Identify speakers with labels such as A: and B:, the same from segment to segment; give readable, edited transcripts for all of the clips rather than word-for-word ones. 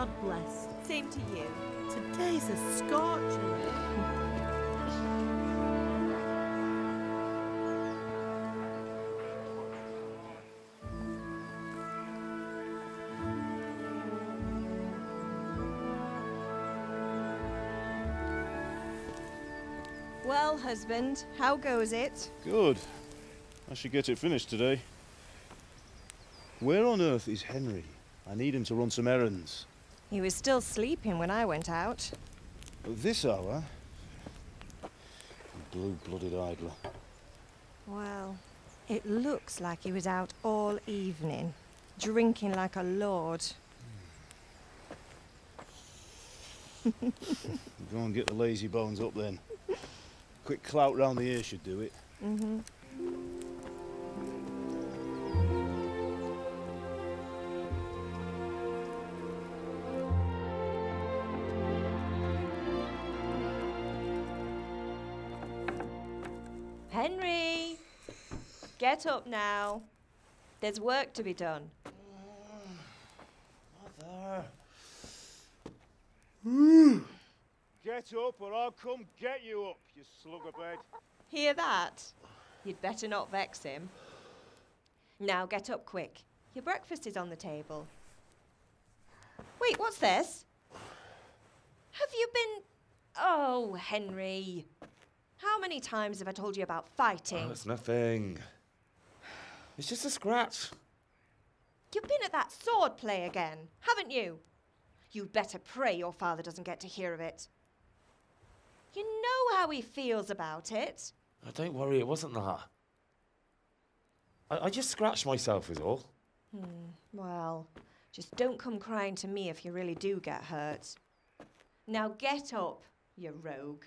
A: God bless.
B: Same to you.
A: Today's a scorcher.
B: Well, husband, how goes it?
C: Good. I should get it finished today. Where on earth is Henry? I need him to run some errands.
B: He was still sleeping when I went out.
C: At this hour? Blue-blooded idler.
B: Well, it looks like he was out all evening, drinking like a lord.
C: Go and get the lazy bones up then. Quick clout round the ear should do it.
B: Mm-hmm. Henry! Get up now. There's work to be done.
C: Mother! Get up or I'll come get you up, you slugabed.
B: Hear that? You'd better not vex him. Now get up quick. Your breakfast is on the table. Wait, what's this? Have you been... Oh, Henry. How many times have I told you about fighting?
D: Oh, it's nothing. It's just a scratch.
B: You've been at that sword play again, haven't you? You'd better pray your father doesn't get to hear of it. You know how he feels about it.
D: Oh, don't worry, it wasn't that. I just scratched myself is all.
B: Well, just don't come crying to me if you really do get hurt. Now get up, you rogue.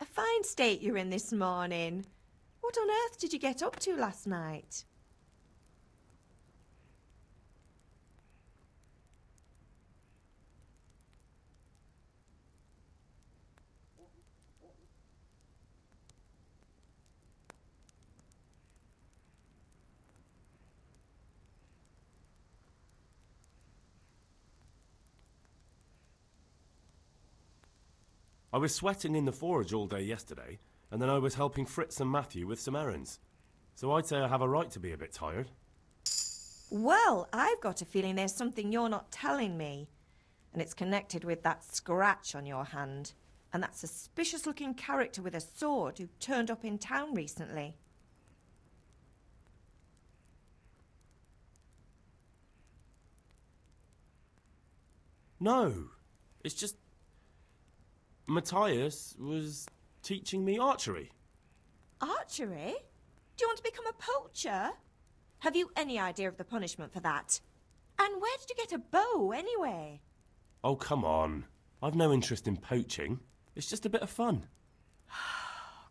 B: A fine state you're in this morning. What on earth did you get up to last night?
E: I was sweating in the forge all day yesterday, and then I was helping Fritz and Matthew with some errands. So I'd say I have a right to be a bit tired.
B: Well, I've got a feeling there's something you're not telling me. And it's connected with that scratch on your hand. And that suspicious-looking character with a sword who turned up in town recently.
E: No, it's just... Matthias was teaching me archery.
B: Archery? Do you want to become a poacher? Have you any idea of the punishment for that? And where did you get a bow, anyway?
E: Oh, come on. I've no interest in poaching. It's just a bit of fun.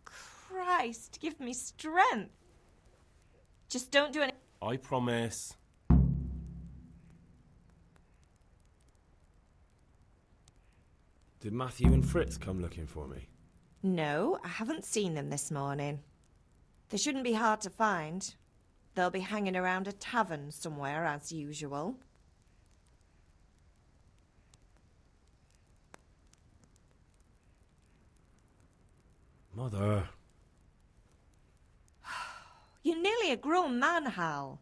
B: Christ, give me strength. Just don't do any...
E: I promise.
D: Did Matthew and Fritz come looking for me?
B: No, I haven't seen them this morning. They shouldn't be hard to find. They'll be hanging around a tavern somewhere, as usual.
D: Mother.
B: You're nearly a grown man, Hal.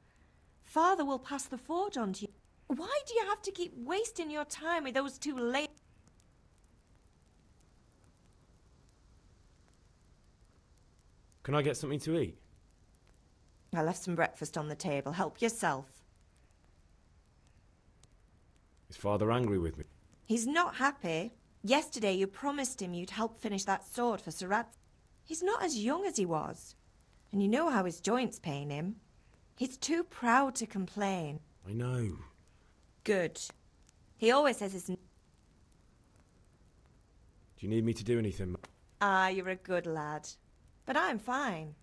B: Father will pass the forge on to you. Why do you have to keep wasting your time with those two late...
D: Can I get something to eat?
B: I left some breakfast on the table. Help yourself.
D: Is Father angry with me?
B: He's not happy. Yesterday you promised him you'd help finish that sword for Sir Rad. He's not as young as he was. And you know how his joints pain him. He's too proud to complain.
D: I know.
B: Good. He always says it's...
D: Do you need me to do anything?
B: Ah, you're a good lad. But I'm fine.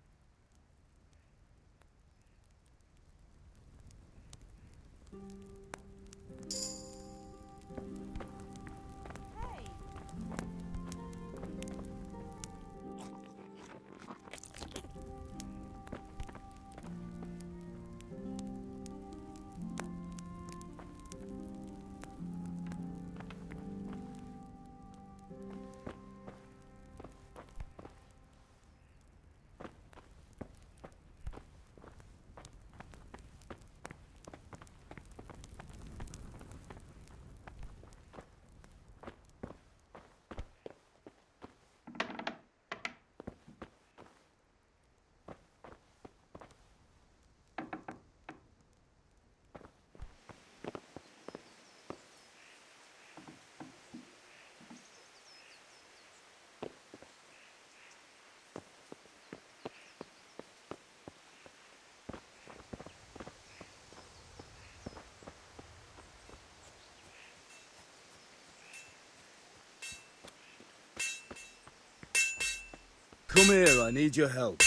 C: Come here, I need your help.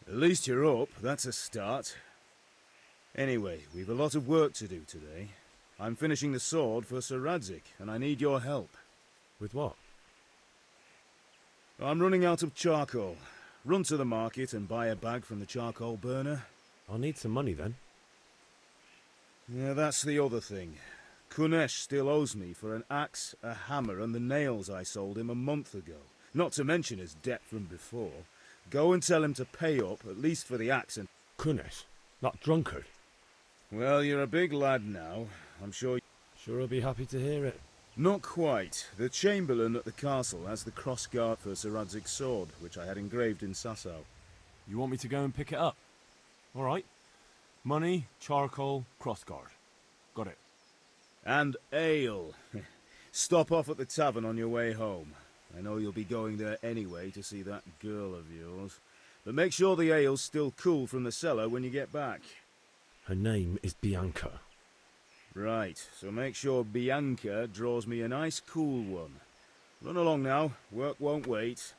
C: At least you're up, that's a start. Anyway, we've a lot of work to do today. I'm finishing the sword for Sir Radzik, and I need your help.
D: With what?
C: I'm running out of charcoal. Run to the market and buy a bag from the charcoal burner.
D: I'll need some money then.
C: Yeah, that's the other thing. Kunesh still owes me for an axe, a hammer, and the nails I sold him a month ago. Not to mention his debt from before. Go and tell him to pay up, at least for the axe and...
D: Kunesh? That drunkard?
C: Well, you're a big lad now. I'm sure...
D: Sure I'll be happy to hear it.
C: Not quite. The Chamberlain at the castle has the cross-guard for Sir Radzik's sword, which I had engraved in Sasau.
E: You want me to go and pick it up? All right. Money, charcoal, crossguard. Got it.
C: And ale. Stop off at the tavern on your way home. I know you'll be going there anyway to see that girl of yours. But make sure the ale's still cool from the cellar when you get back.
D: Her name is Bianca.
C: Right, so make sure Bianca draws me a nice cool one. Run along now, work won't wait.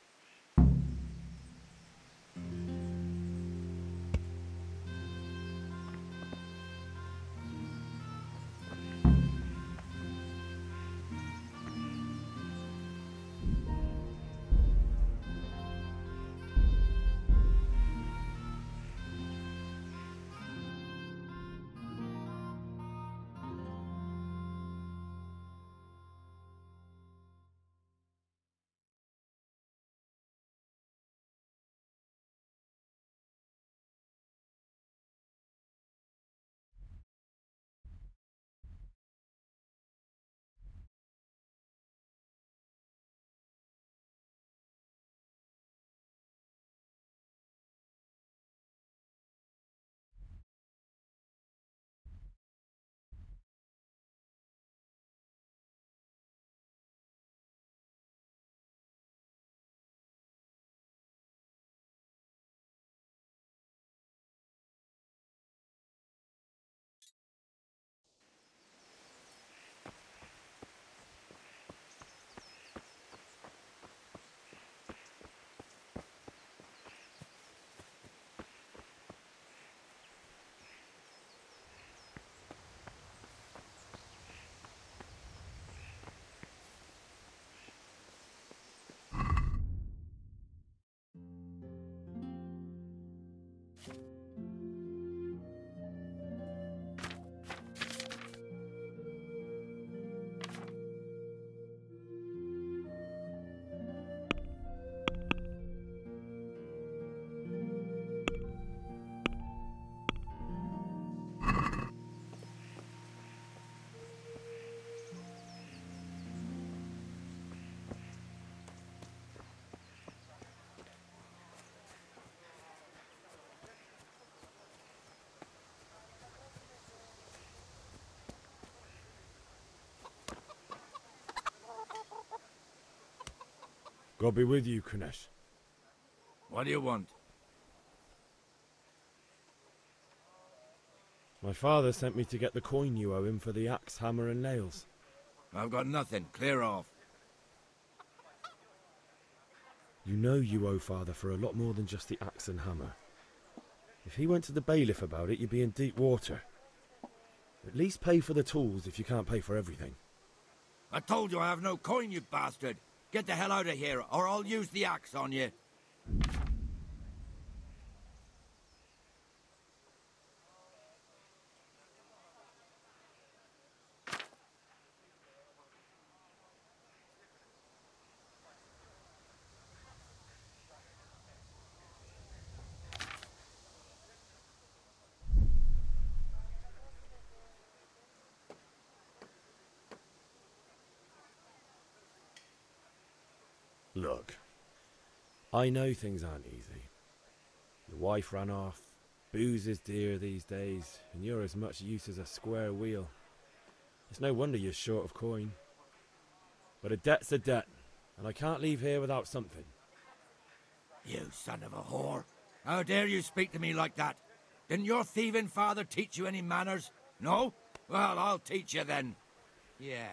D: God be with you, Kunesh.
F: What do you want?
D: My father sent me to get the coin you owe him for the axe, hammer and nails.
F: I've got nothing. Clear off.
D: You know you owe father for a lot more than just the axe and hammer. If he went to the bailiff about it, you'd be in deep water. At least pay for the tools if you can't pay for everything.
F: I told you I have no coin, you bastard. Get the hell out of here, or I'll use the axe on you.
D: Look, I know things aren't easy. Your wife ran off, booze is dear these days, and you're as much use as a square wheel. It's no wonder you're short of coin. But a debt's a debt, and I can't leave here without something.
F: You son of a whore. How dare you speak to me like that? Didn't your thieving father teach you any manners? No? Well, I'll teach you then. Yeah.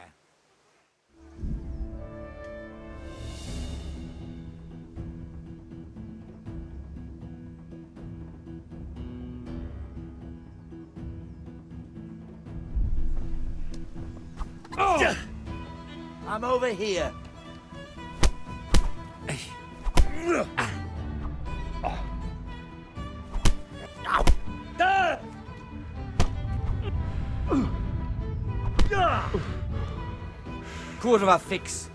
F: Oh! I'm over here. Quarter of a fix.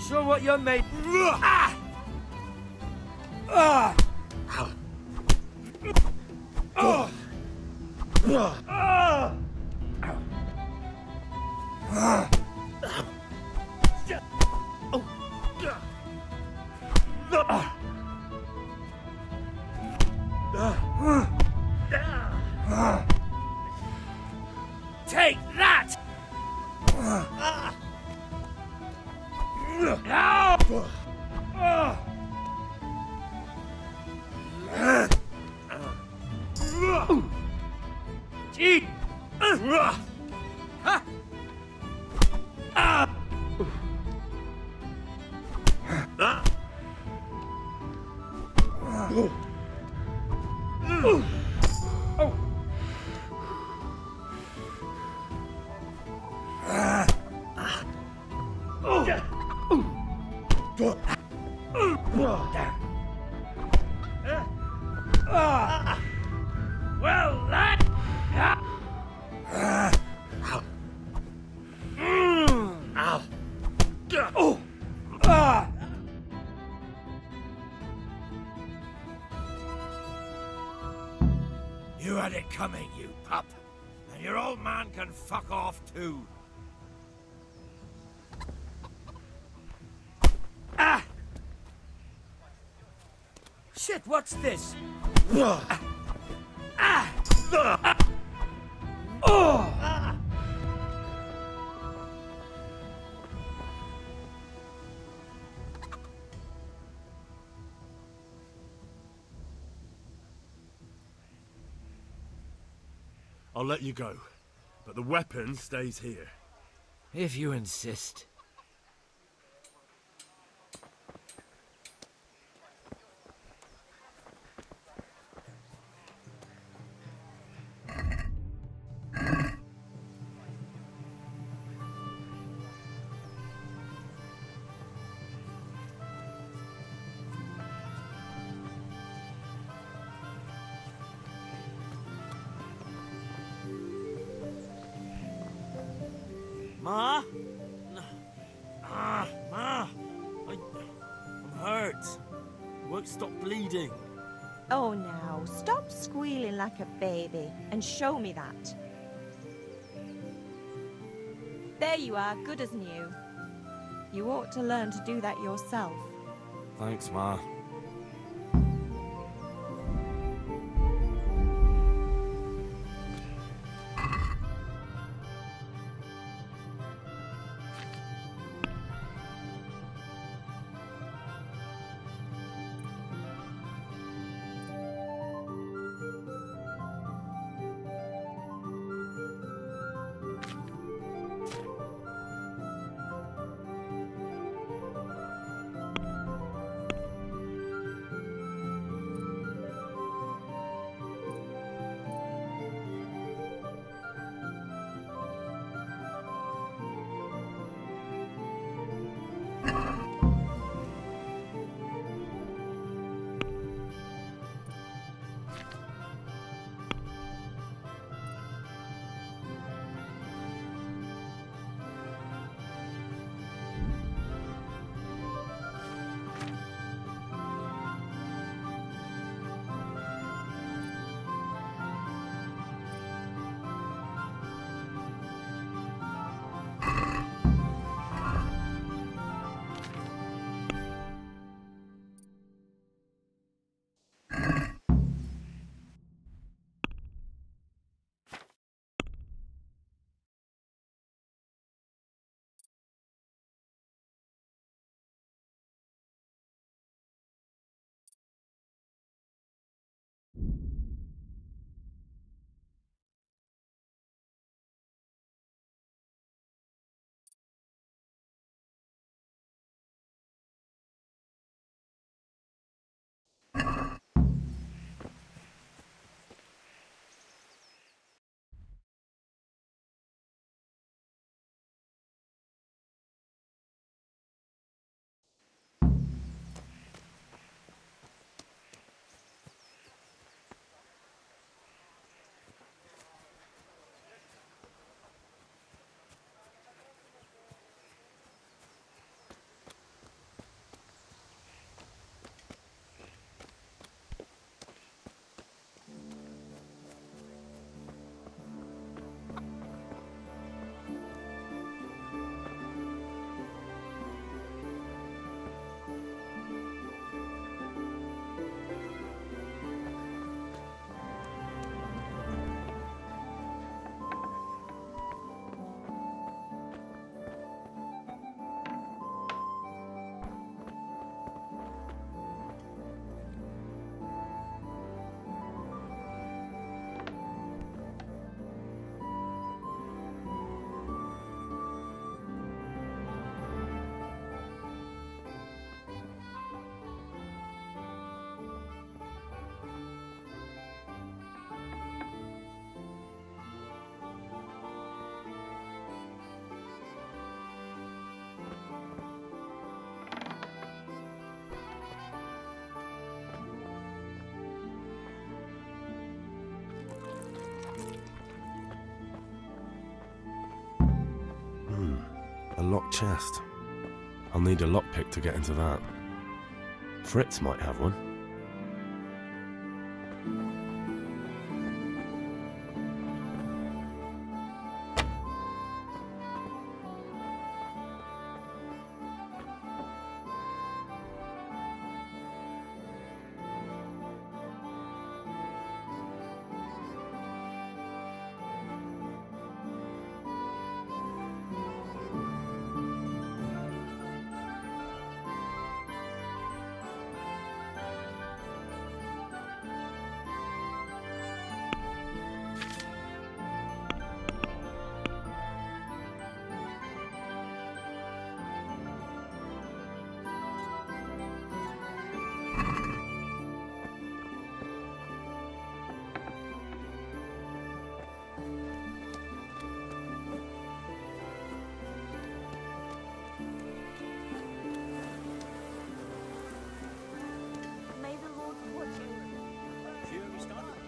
F: Show what you're made. Take that! Well, that... You had it coming, you pup. And your old man can fuck off too. Ah! Shit, what's this?
E: I'll let you go, but the weapon stays here.
F: If you insist.
E: Ma? Ma! I'm hurt. I won't stop bleeding.
B: Oh, now, stop squealing like a baby and show me that. There you are, good as new. You ought to learn to do that yourself.
E: Thanks, Ma. A locked chest. I'll need a lockpick to get into that. Fritz might have one.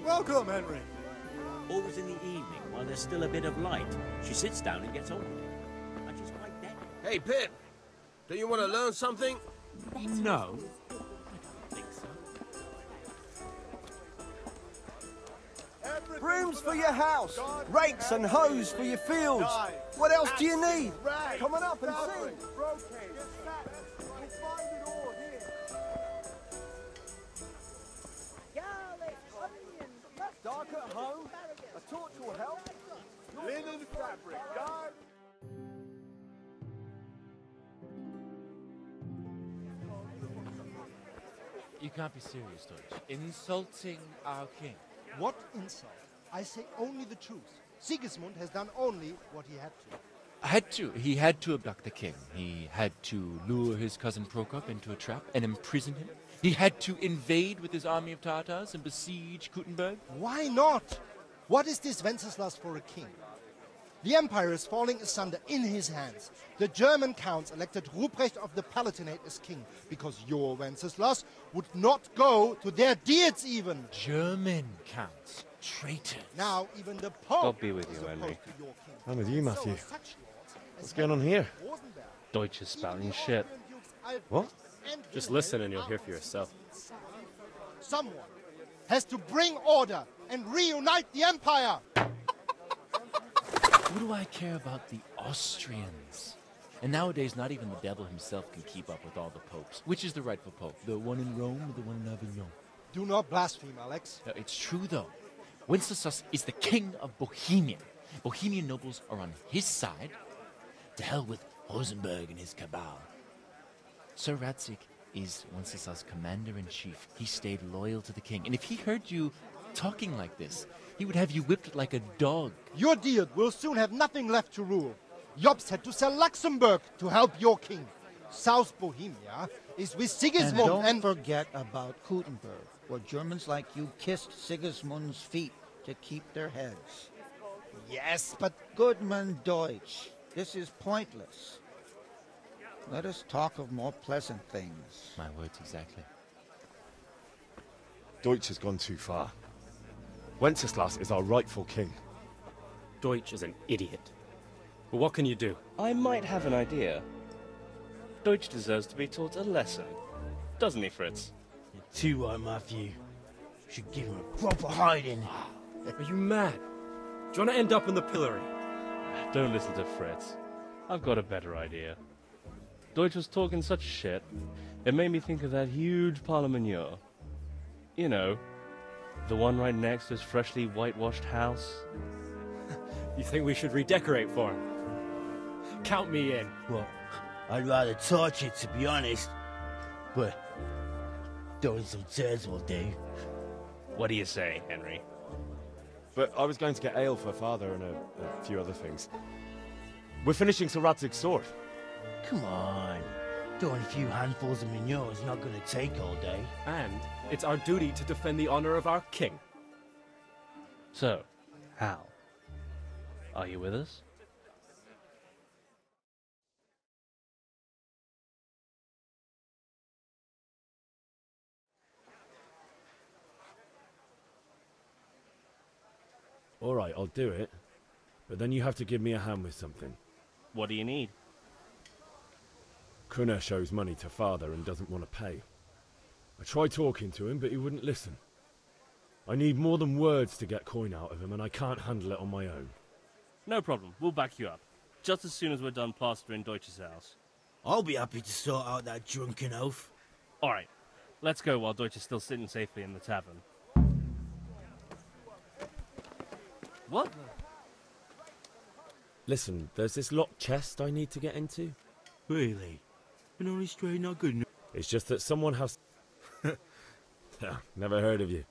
G: Welcome, Henry.
H: Always in the evening, while there's still a bit of light. She sits down and gets on with it. And she's quite dead.
I: Hey, Pip, do you want to learn something?
H: No.
G: Brooms for your house, rakes and hoes for your fields. What else do you need? Come on up and see.
J: You can't be serious, Deutsch. Insulting our king.
K: What insult? I say only the truth. Sigismund has done only what he had to.
J: He had to abduct the king. He had to lure his cousin Prokop into a trap and imprison him. He had to invade with his army of Tatars and besiege Kuttenberg.
K: Why not? What is this Wenceslas for a king? The empire is falling asunder in his hands. The German counts elected Ruprecht of the Palatinate as king because your Wenceslas would not go to their diets even.
J: German counts. Traitors.
K: Now even the Pope
L: God be with you, Henry.
D: I'm with you, Matthew. What's going on here?
L: Deutsch is spouting shit.
D: What?
M: Just listen and you'll hear for yourself.
K: Someone has to bring order and reunite the empire.
J: What do I care about the Austrians? And nowadays, not even the devil himself can keep up with all the popes. Which is the rightful pope? The one in Rome or the one in Avignon?
K: Do not blaspheme, Alex.
J: It's true, though. Wenceslas is the king of Bohemia. Bohemian nobles are on his side. To hell with Rosenberg and his cabal. Sir Radzik is Wenceslas' commander-in-chief. He stayed loyal to the king. And if he heard you talking like this, he would have you whipped like a dog.
K: Your Diet will soon have nothing left to rule. Jobst had to sell Luxembourg to help your king. South Bohemia is with Sigismund
N: and don't forget about Kuttenberg, where Germans like you kissed Sigismund's feet to keep their heads.
K: Yes, but...
N: Goodman Deutsch, this is pointless. Let us talk of more pleasant things.
J: My words exactly.
D: Deutsch has gone too far. Wenceslas is our rightful king.
M: Deutsch is an idiot. But what can you do?
L: I might have an idea. Deutsch deserves to be taught a lesson. Doesn't he, Fritz?
G: You're too right, Matthew. Should give him a proper hiding.
M: Are you mad? Do you want to end up in the pillory?
L: Don't listen to Fritz. I've got a better idea. Deutsch was talking such shit, it made me think of that huge parliament. You know, the one right next to his freshly whitewashed house.
M: You think we should redecorate for him? Count me in.
G: Well, I'd rather torch it, to be honest. But throwing some turds will do.
L: What do you say, Henry?
D: But I was going to get ale for father and a few other things. We're finishing Sir Radzig's sword.
G: Come on. Throwing a few handfuls of manure is not going to take all day.
M: And it's our duty to defend the honor of our king.
L: So, Hal, are you with us?
D: All right, I'll do it. But then you have to give me a hand with something.
L: What do you need?
D: Kunesh owes money to father and doesn't want to pay. I tried talking to him, but he wouldn't listen. I need more than words to get coin out of him, and I can't handle it on my own.
L: No problem, we'll back you up. Just as soon as we're done plastering Deutsch's house.
G: I'll be happy to sort out that drunken oaf.
L: Alright, let's go while Deutsch is still sitting safely in the tavern. What?
D: Listen, there's this locked chest I need to get into.
G: Really? Been only straight not good enough.
D: It's just that someone has... Never heard of you.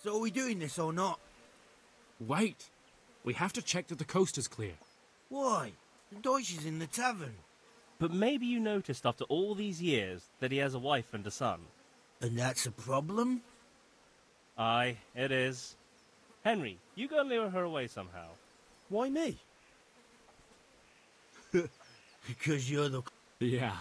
G: So are we doing this or not?
O: Wait. We have to check that the coast is clear.
G: Why? The Deutsch is in the tavern.
L: But maybe you noticed after all these years that he has a wife and a son.
G: And that's a problem?
L: Aye, it is. Henry, you go and lure her away somehow.
D: Why me?
G: Because you're the...
O: Yeah.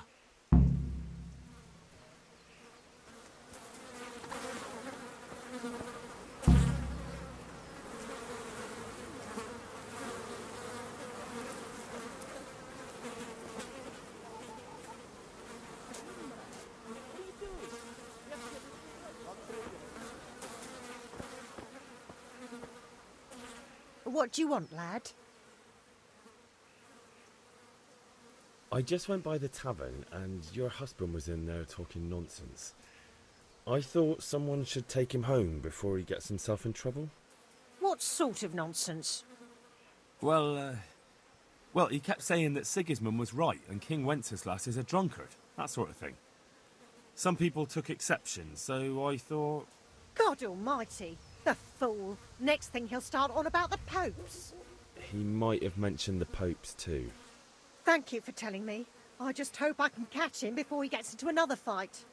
A: What do you want, lad?
D: I just went by the tavern and your husband was in there talking nonsense. I thought someone should take him home before he gets himself in trouble.
A: What sort of nonsense?
E: Well, he kept saying that Sigismund was right and King Wenceslas is a drunkard, that sort of thing. Some people took exception, so I thought...
A: God almighty, the fool. Next thing he'll start on about the popes.
D: He might have mentioned the popes too.
A: Thank you for telling me. I just hope I can catch him before he gets into another fight.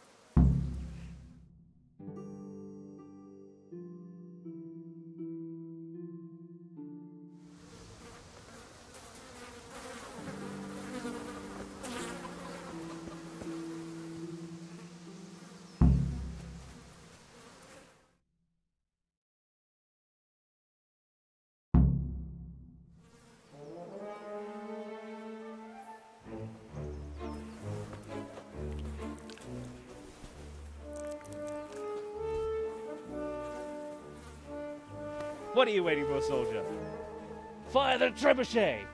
L: What are you waiting for, soldier? Fire the trebuchet!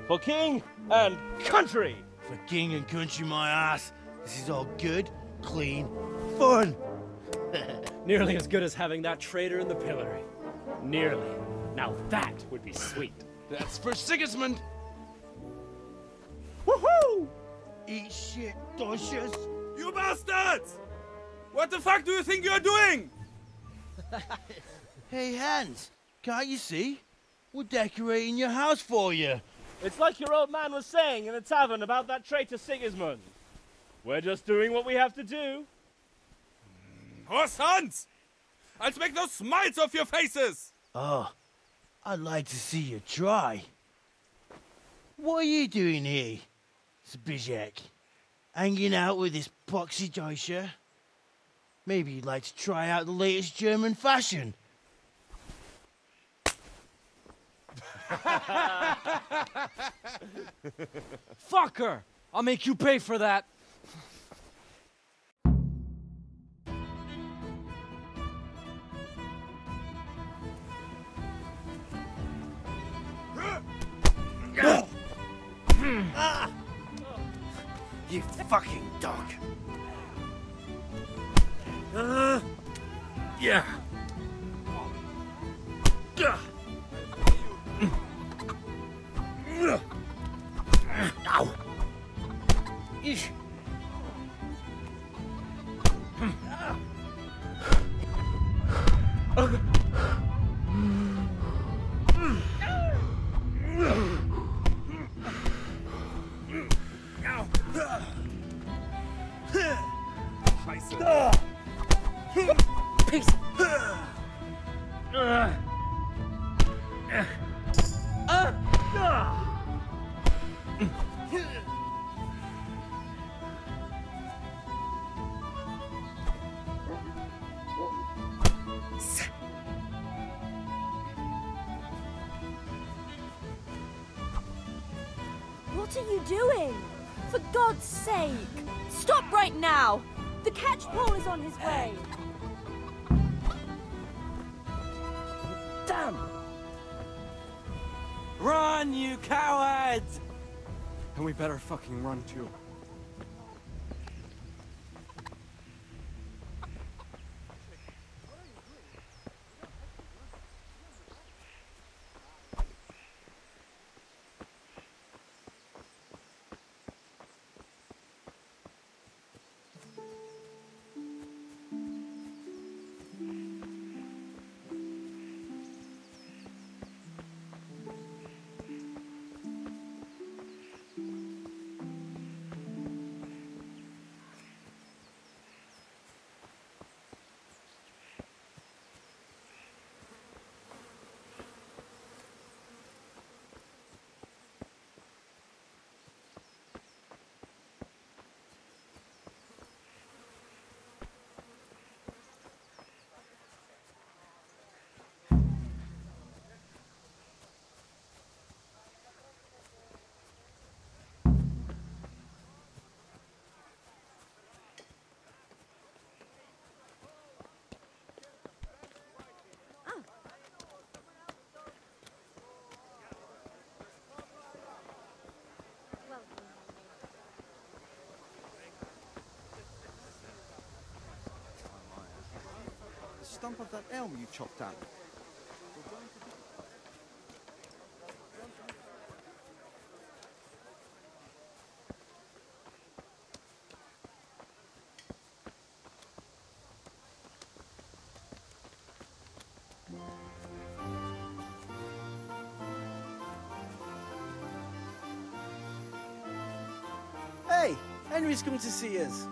L: For king and country!
P: For king and country, my ass. This is all good, clean, fun.
M: Nearly as good as having that traitor in the pillory. Nearly. Now that would be sweet.
O: That's for Sigismund!
P: Woohoo! Eat shit, doshes.
C: You bastards! What the fuck do you think you're doing?
P: Hey, Hans, can't you see? We're decorating your house for you.
L: It's like your old man was saying in the tavern about that traitor Sigismund. We're just doing what we have to do.
C: Oh, sons! I'll make those smiles off your faces!
P: Oh, I'd like to see you try. What are you doing here, Zbigniew? Hanging out with this poxy Deutscher? Maybe you'd like to try out the latest German fashion.
M: Fucker! I'll make you pay for that.
P: You fucking dog.
C: Yeah.
P: Ow. Eesh.
A: Peace.
Q: What are you doing? For God's sake! Stop right now! The catchpole is on his way!
M: Damn!
P: Run, you cowards!
M: And we better fucking run too.
G: stump of that elm you chopped down.
P: Hey, Henry's come to see us.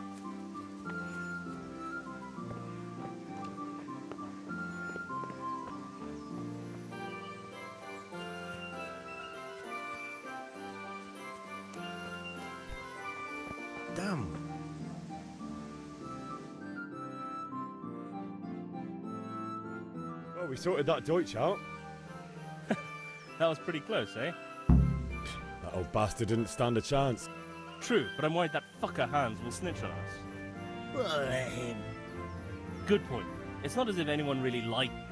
D: Damn. Well, we sorted that Deutsch out.
L: That was pretty close, eh?
D: That old bastard didn't stand a chance.
L: True, but I'm worried that fucker Hans will snitch on us.
P: Well, let him.
L: Good point. It's not as if anyone really liked me.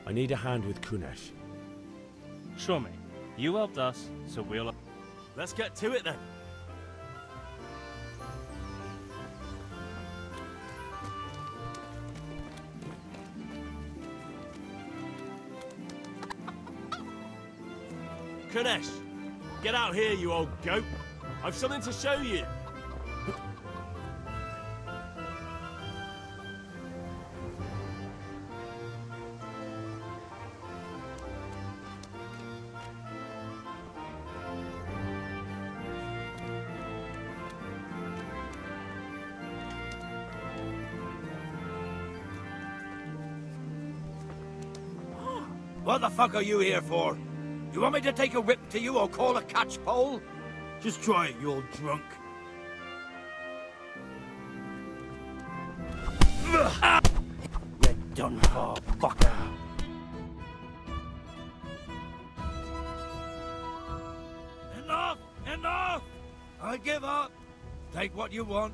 D: I need a hand with Kunesh.
L: Sure, mate. You helped us, so we'll...
E: Let's get to it then. Kunesh, get out here, you old goat. I've something to show you.
F: What the fuck are you here for? You want me to take a whip to you or call a catchpole?
P: Just try it, you old drunk. You're done for, fucker.
F: Enough! Enough! I give up. Take what you want.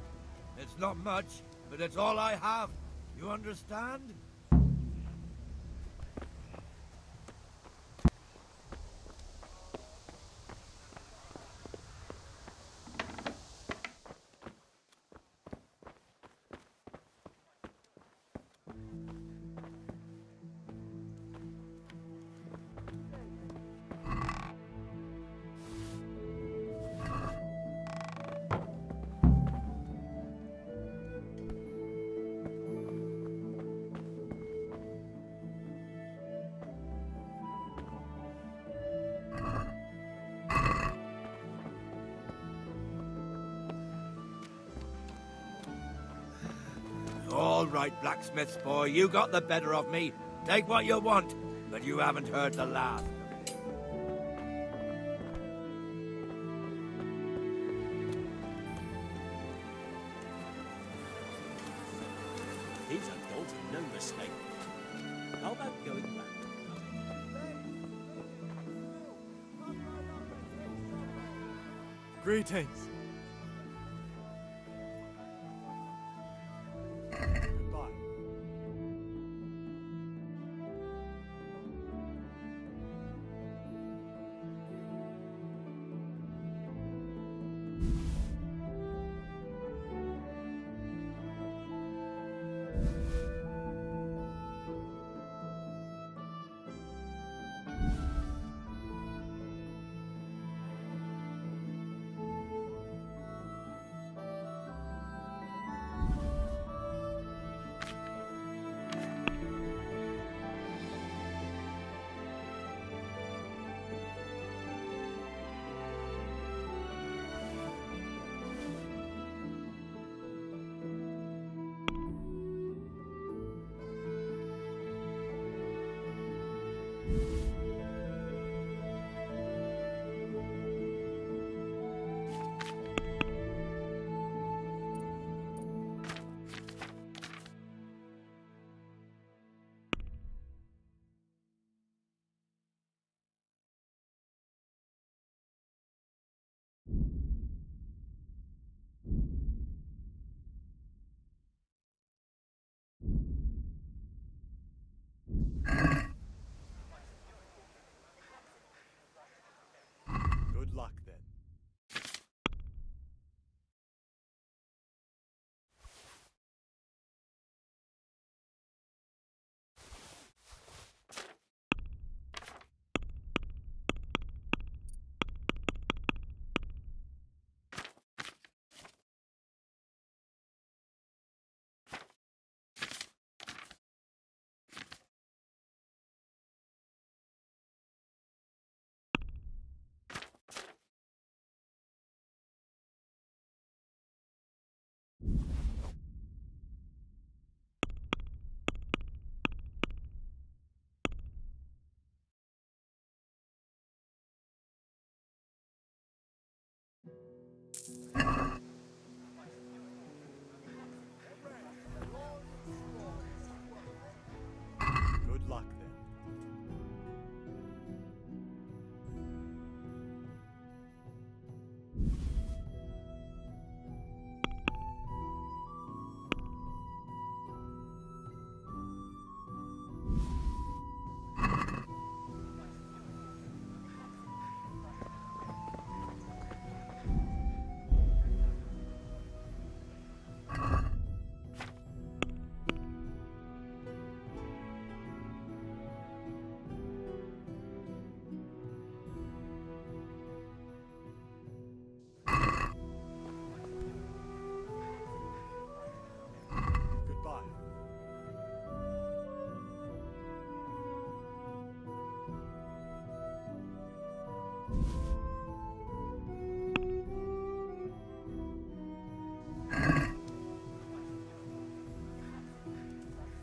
F: It's not much, but it's all I have. You understand? All right, blacksmith's boy, you got the better of me. Take what you want, but you haven't heard the last.
H: These adults are no mistake. How about going back?
R: Greetings. Goodbye.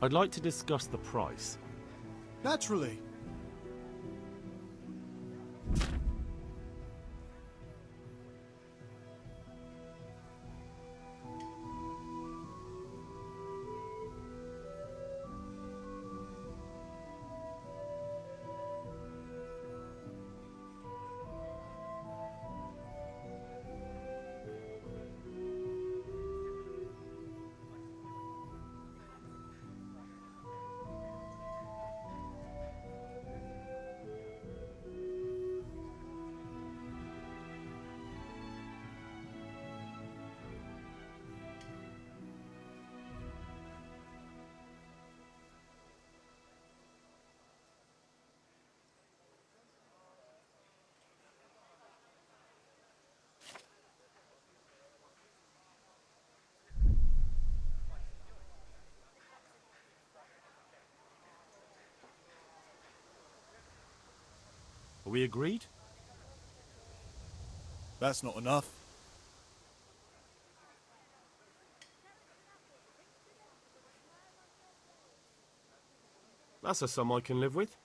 E: I'd like to discuss the price.
R: Naturally.
E: Are we agreed?
R: That's not enough.
E: That's a sum I can live with.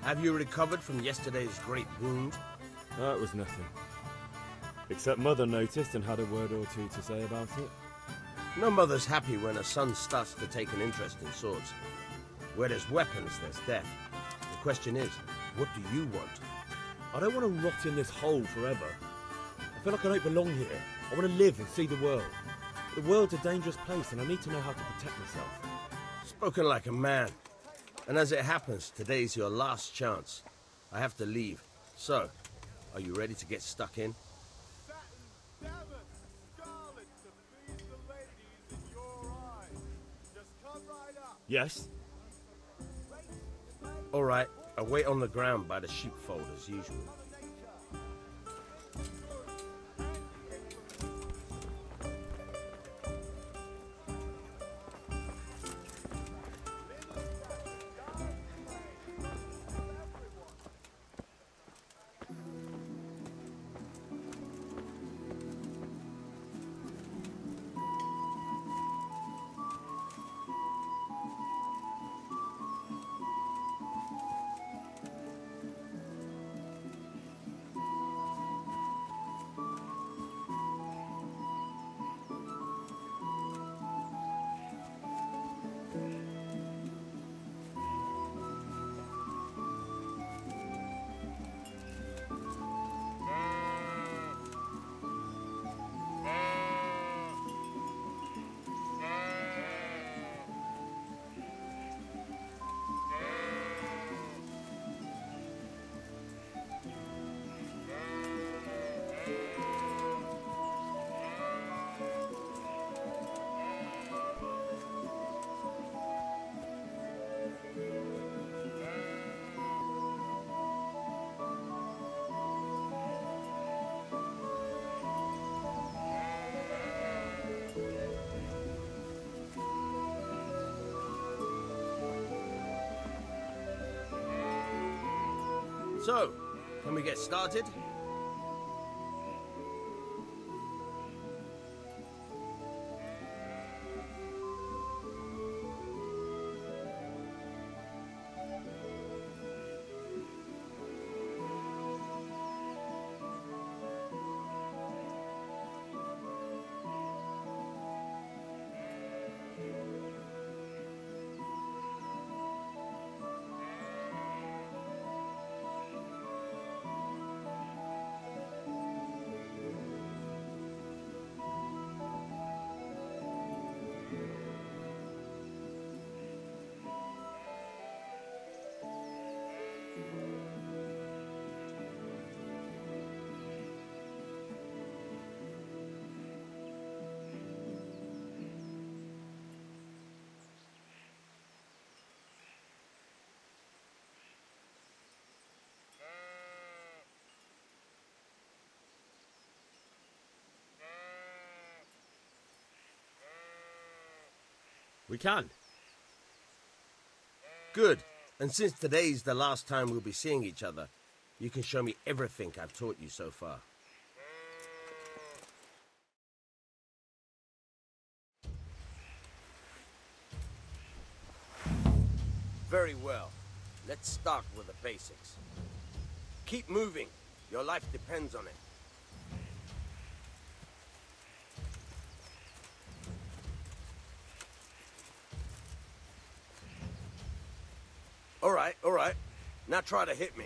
I: Have you recovered from yesterday's great wound?
D: That was nothing. Except Mother noticed and had a word or two to say about it.
I: No mother's happy when a son starts to take an interest in swords. Where there's weapons, there's death. The question is, what do you want?
D: I don't want to rot in this hole forever. I feel like I don't belong here. I want to live and see the world. The world's a dangerous place and I need to know how to protect myself.
I: Spoken like a man. And as it happens, today's your last chance. I have to leave. So, are you ready to get stuck in?
D: Yes?
I: All right, I'll wait on the ground by the sheepfold as usual. So, can we get started?
D: We can.
I: Good. And since today's the last time we'll be seeing each other, you can show me everything I've taught you so far. Very well. Let's start with the basics. Keep moving. Your life depends on it. All right. Now try to hit me.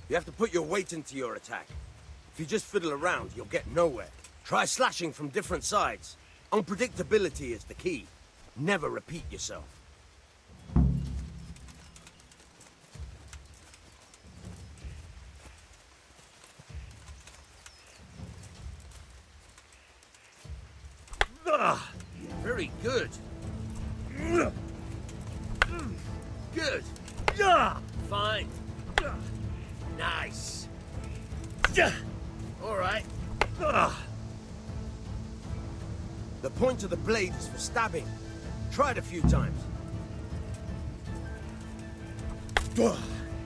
I: You have to put your weight into your attack. If you just fiddle around, you'll get nowhere. Try slashing from different sides. Unpredictability is the key. Never repeat yourself. Very good. Good. Fine. Nice. All right. The point of the blade is for stabbing. Try it a few times.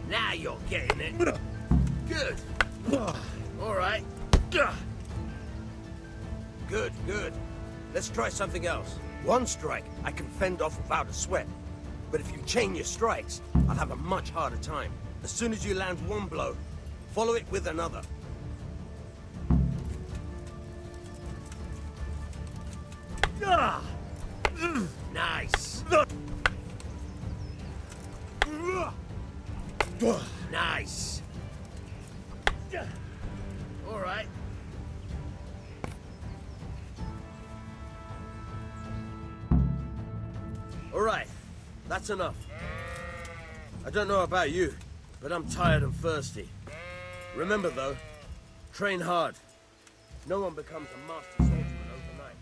I: Now you're getting it. Good. All right. Good. Let's try something else. One strike I can fend off without a sweat. But if you chain your strikes, I'll have a much harder time. As soon as you land one blow, follow it with another. Nice. Nice. All right. All right. That's enough. I don't know about you, but I'm tired and thirsty. Remember though, train hard. No one becomes a master swordsman overnight.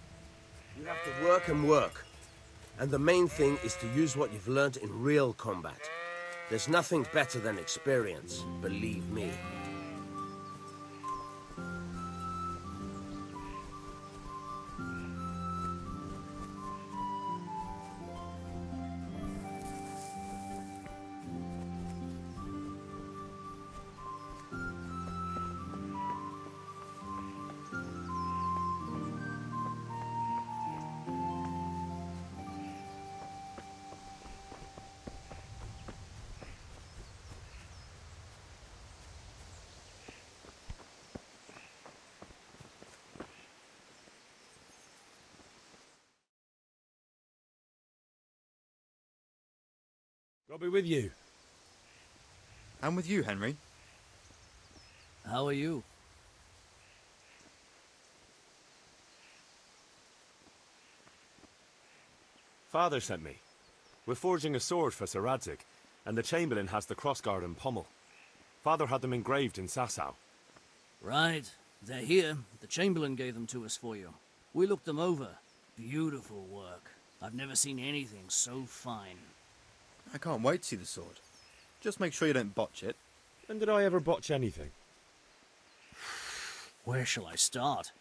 I: You have to work and work. And the main thing is to use what you've learned in real combat. There's nothing better than experience, believe me.
D: I'll be with you.
S: I'm with you, Henry.
T: How are you?
E: Father sent me. We're forging a sword for Sir Radzig, and the Chamberlain has the crossguard and pommel. Father had them engraved in Sasau.
T: Right. They're here. The Chamberlain gave them to us for you. We looked them over. Beautiful work. I've never seen anything so fine.
S: I can't wait to see the sword. Just make sure you don't botch it.
D: When did I ever botch anything?
T: Where shall I start?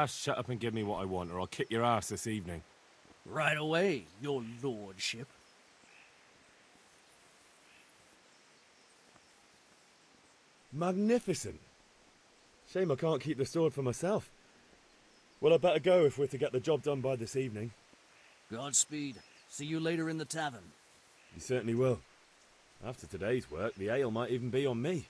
D: Shut up and give me what I want, or I'll kick your ass this evening.
T: Right away, your lordship.
D: Magnificent. Shame I can't keep the sword for myself. Well, I better go if we're to get the job done by this evening.
T: Godspeed. See you later in the tavern.
D: You certainly will. After today's work, the ale might even be on me.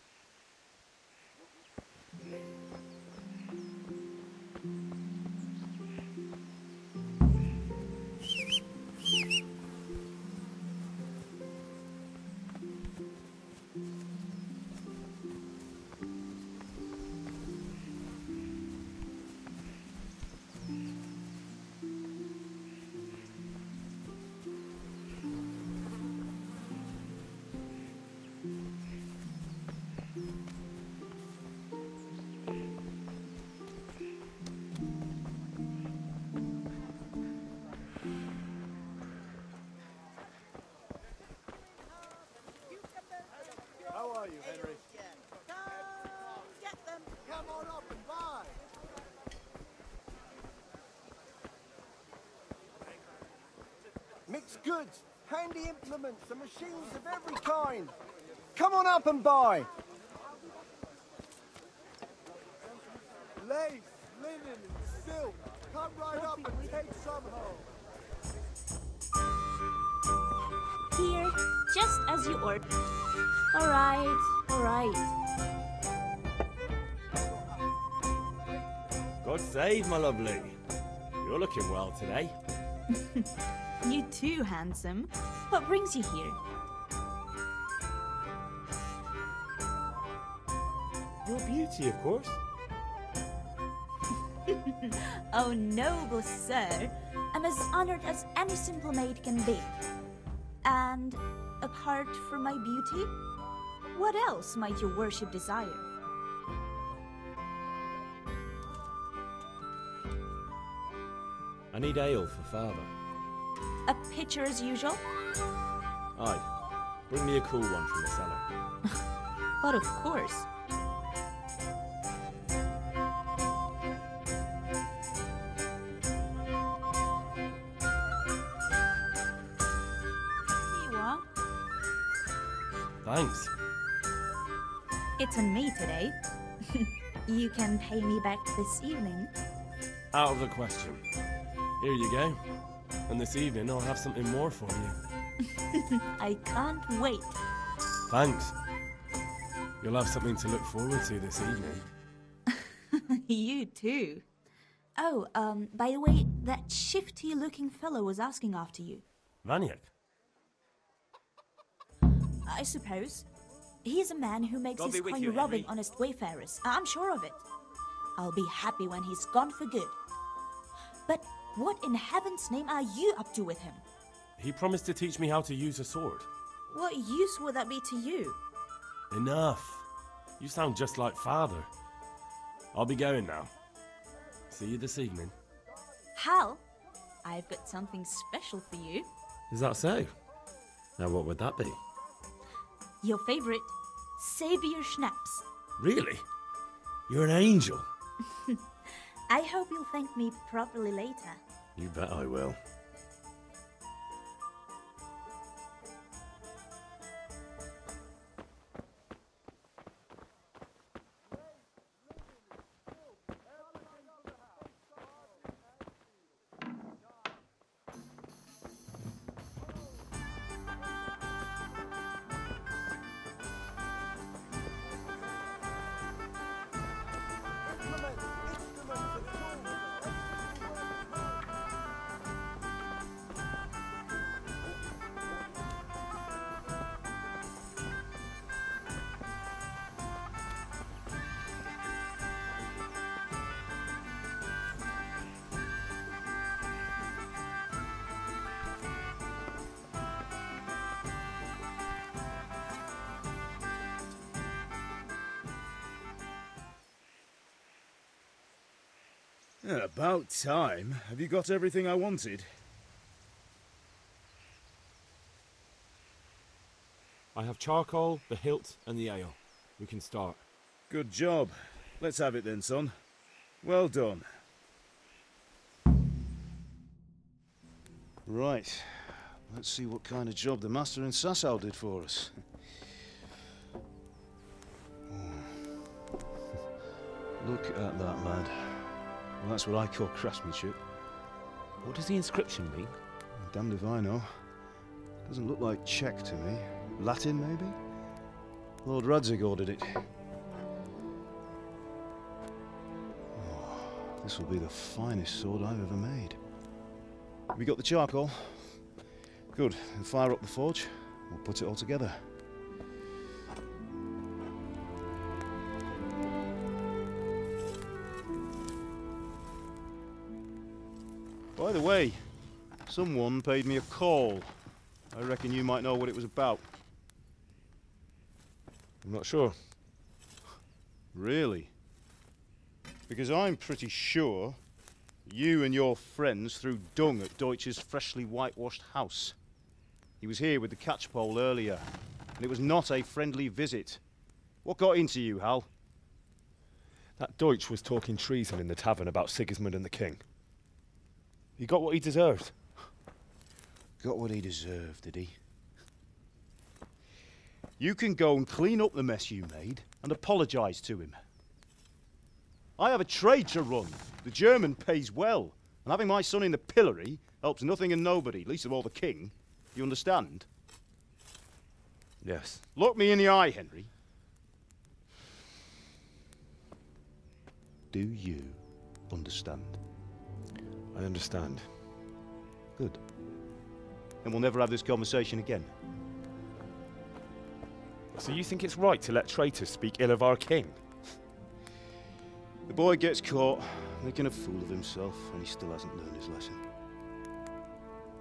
G: Knight's goods, handy implements and machines of every kind. Come on up and buy.
R: Lace, linen, and silk. Come right up and take some home.
Q: Here, just as you ordered. Alright, alright.
D: God save, my lovely. You're looking well today.
Q: You too, handsome. What brings you here?
D: Your beauty, of course.
Q: Oh, noble sir. I'm as honored as any simple maid can be. And apart from my beauty, what else might your worship desire?
D: I need ale for father.
Q: A pitcher as usual?
D: Aye. Bring me a cool one from the cellar.
Q: But of course. Here you are.
L: Thanks.
Q: It's on me today. You can pay me back this evening.
L: Out of the question. Here you go. And this evening I'll have something more for you.
Q: I can't wait.
L: Thanks. You'll have something to look forward to this evening.
Q: You too. Oh, by the way, that shifty-looking fellow was asking after you.
L: Vaniak?
Q: I suppose. He's a man who makes
L: God
Q: his
L: be with
Q: coin
L: you,
Q: robbing
L: Henry.
Q: honest wayfarers. I'm sure of it. I'll be happy when he's gone for good. But what in heaven's name are you up to with him?
L: He promised to teach me how to use a sword.
Q: What use would that be to you?
L: Enough. You sound just like father. I'll be going now. See you this evening.
Q: Hal, I've got something special for you.
D: Is that so? Now what would that be?
Q: Your favorite, Savior Schnapps.
D: Really? You're an angel.
Q: I hope you'll thank me properly later.
D: You bet I will.
C: Yeah, about time. Have you got everything I wanted?
D: I have charcoal, the hilt, and the ale. We can start.
C: Good job. Let's have it then, son. Well done. Right. Let's see what kind of job the master in Sasau did for us. Look at that, lad. Well, that's what I call craftsmanship.
D: What does the inscription mean?
C: Damned if I know. Doesn't look like Czech to me. Latin, maybe? Lord Radzig ordered it. Oh, this will be the finest sword I've ever made. We got the charcoal? Good. Then fire up the forge. We'll put it all together. By the way, someone paid me a call. I reckon you might know what it was about.
D: I'm not sure.
C: Really? Because I'm pretty sure you and your friends threw dung at Deutsch's freshly whitewashed house. He was here with the catchpole earlier, and it was not a friendly visit. What got into you, Hal?
D: That Deutsch was talking treason in the tavern about Sigismund and the king. He got what he deserved.
C: Got what he deserved, did he? You can go and clean up the mess you made and apologise to him. I have a trade to run. The German pays well, and having my son in the pillory helps nothing and nobody, least of all the king. You understand?
D: Yes.
C: Look me in the eye, Henry. Do you understand?
D: I understand.
C: Good. Then we'll never have this conversation again.
D: So you think it's right to let traitors speak ill of our king?
C: The boy gets caught, making a fool of himself, and he still hasn't learned his lesson.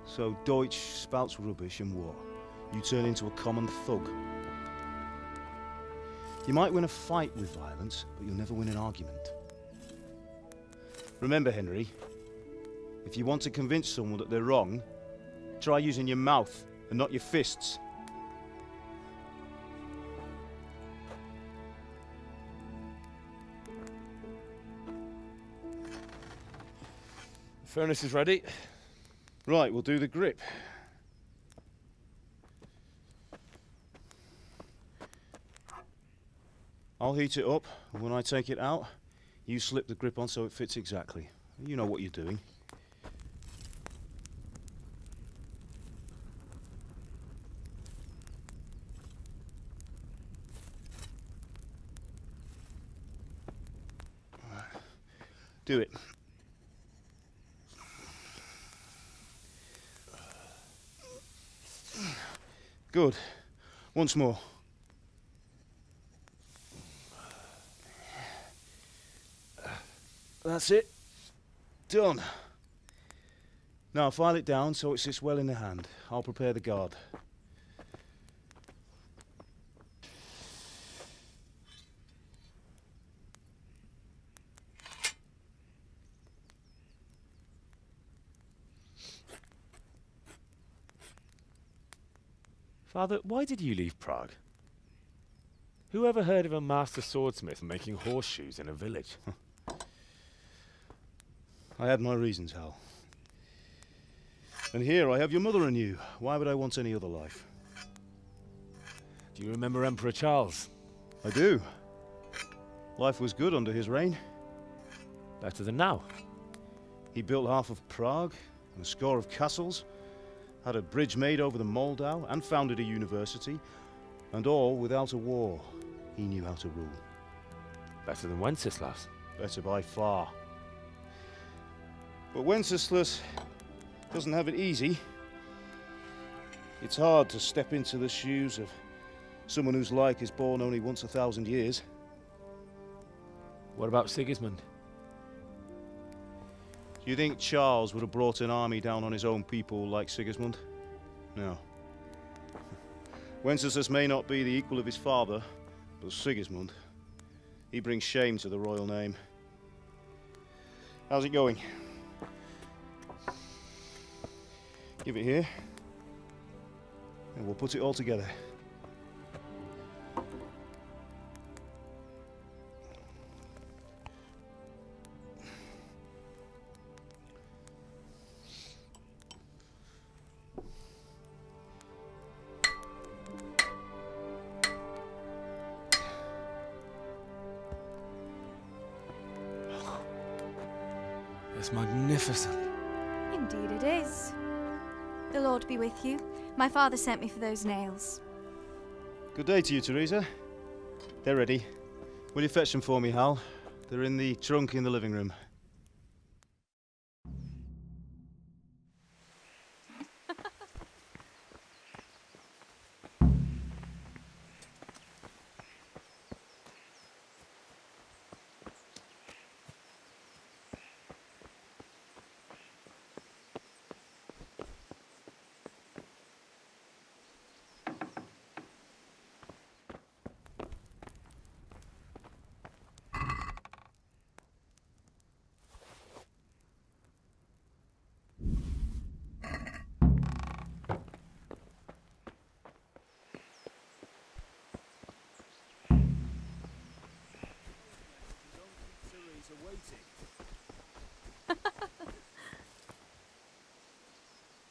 C: So Deutsch spouts rubbish, and what? You turn into a common thug. You might win a fight with violence, but you'll never win an argument. Remember, Henry, if you want to convince someone that they're wrong, try using your mouth and not your fists.
D: The furnace is ready.
C: Right, we'll do the grip. I'll heat it up, and when I take it out, you slip the grip on so it fits exactly. You know what you're doing. Do it. Good. Once more. That's it. Done. Now file it down so it sits well in the hand. I'll prepare the guard.
D: Father, why did you leave Prague? Who ever heard of a master swordsmith making horseshoes in a village?
C: I had my reasons, Hal. And here I have your mother and you. Why would I want any other life?
D: Do you remember Emperor Charles?
C: I do. Life was good under his reign.
D: Better than now.
C: He built half of Prague and a score of castles, had a bridge made over the Moldau, and founded a university, and all without a war. He knew how to rule.
D: Better than Wenceslas.
C: Better by far. But Wenceslas doesn't have it easy. It's hard to step into the shoes of someone whose like is born only once 1,000 years.
D: What about Sigismund?
C: Do you think Charles would have brought an army down on his own people like Sigismund? No. Wenceslas may not be the equal of his father, but Sigismund, he brings shame to the royal name. How's it going? Give it here, and we'll put it all together.
D: It's magnificent.
U: Indeed it is. The Lord be with you. My father sent me for those nails.
C: Good day to you, Teresa. They're ready. Will you fetch them for me, Hal? They're in the trunk in the living room.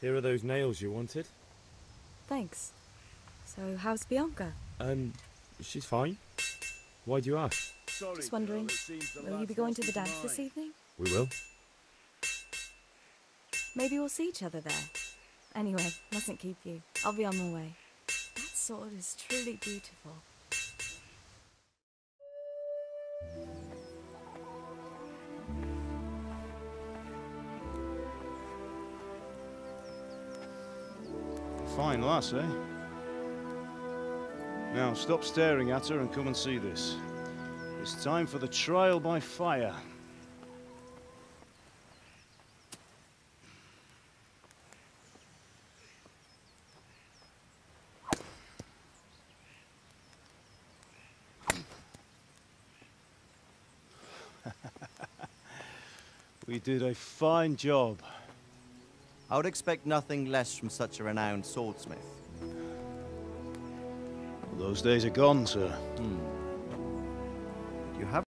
D: Here are those nails you wanted.
U: Thanks. So, how's Bianca?
D: She's fine. Why do you ask?
U: Just wondering, will you be going to the dance this evening?
D: We will.
U: Maybe we'll see each other there. Anyway, mustn't keep you. I'll be on my way. That sword is truly beautiful.
C: Fine lass, eh? Now, stop staring at her and come and see this. It's time for the trial by fire. We did a fine job.
S: I would expect nothing less from such a renowned swordsmith.
C: Those days are gone, sir.
S: You have